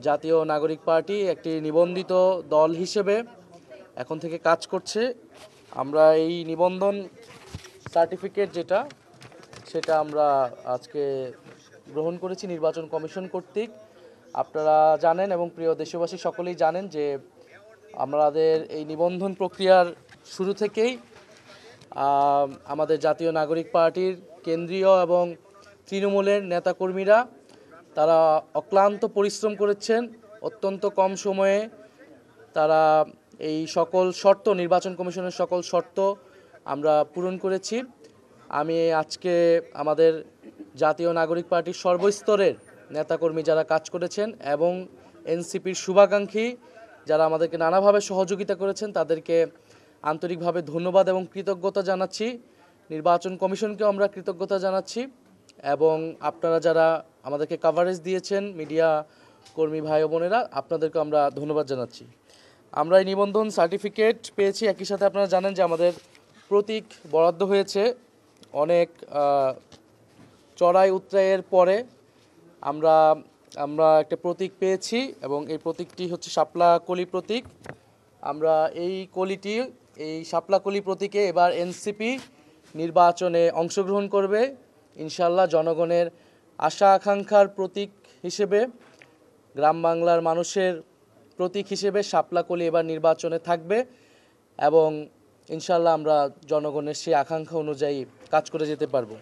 জাতীয় নাগরিক পার্টি একটি নিবন্ধিত দল হিসেবে এখন থেকে কাজ করছে। আমরা এই নিবন্ধন সার্টিফিকেট সেটা আমরা আজকে গ্রহণ করেছি নির্বাচন কমিশন কর্তৃক। আপনারা জানেন এবং প্রিয় দেশবাসী সকলেই জানেন যে আমাদের এই নিবন্ধন প্রক্রিয়ার শুরু থেকেই আমাদের জাতীয় নাগরিক পার্টির কেন্দ্রীয় এবং তৃণমূলের নেতাকর্মীরা তারা অক্লান্ত পরিশ্রম করেছেন। অত্যন্ত কম সময়ে তারা এই সকল শর্ত, নির্বাচন কমিশনের সকল শর্ত আমরা পূরণ করেছি। আমি আজকে আমাদের জাতীয় নাগরিক পার্টির সর্বস্তরের নেতাকর্মী যারা কাজ করেছেন এবং এনসিপির শুভাকাঙ্ক্ষী যারা আমাদেরকে নানাভাবে সহযোগিতা করেছেন তাদেরকে আন্তরিকভাবে ধন্যবাদ এবং কৃতজ্ঞতা জানাচ্ছি। নির্বাচন কমিশনকেও আমরা কৃতজ্ঞতা জানাচ্ছি এবং আপনারা যারা আমাদেরকে কাভারেজ দিয়েছেন, মিডিয়া কর্মী ভাই ও বোনেরা, আপনাদেরকে আমরা ধন্যবাদ জানাচ্ছি। আমরা এই নিবন্ধন সার্টিফিকেট পেয়েছি। একই সাথে আপনারা জানেন যে আমাদের প্রতীক বরাদ্দ হয়েছে। অনেক চড়াই উতরাইয়ের পরে আমরা একটা প্রতীক পেয়েছি এবং এই প্রতীকটি হচ্ছে শাপলা কলি প্রতীক। আমরা এই শাপলা কলি প্রতীকে এবার এনসিপি নির্বাচনে অংশগ্রহণ করবে ইনশাল্লাহ। জনগণের আশা আকাঙ্ক্ষার প্রতীক হিসেবে, গ্রাম বাংলার মানুষের প্রতীক হিসেবে শাপলা কলি এবার নির্বাচনে থাকবে এবং ইনশাল্লাহ আমরা জনগণের সেই আকাঙ্ক্ষা অনুযায়ী কাজ করে যেতে পারবো।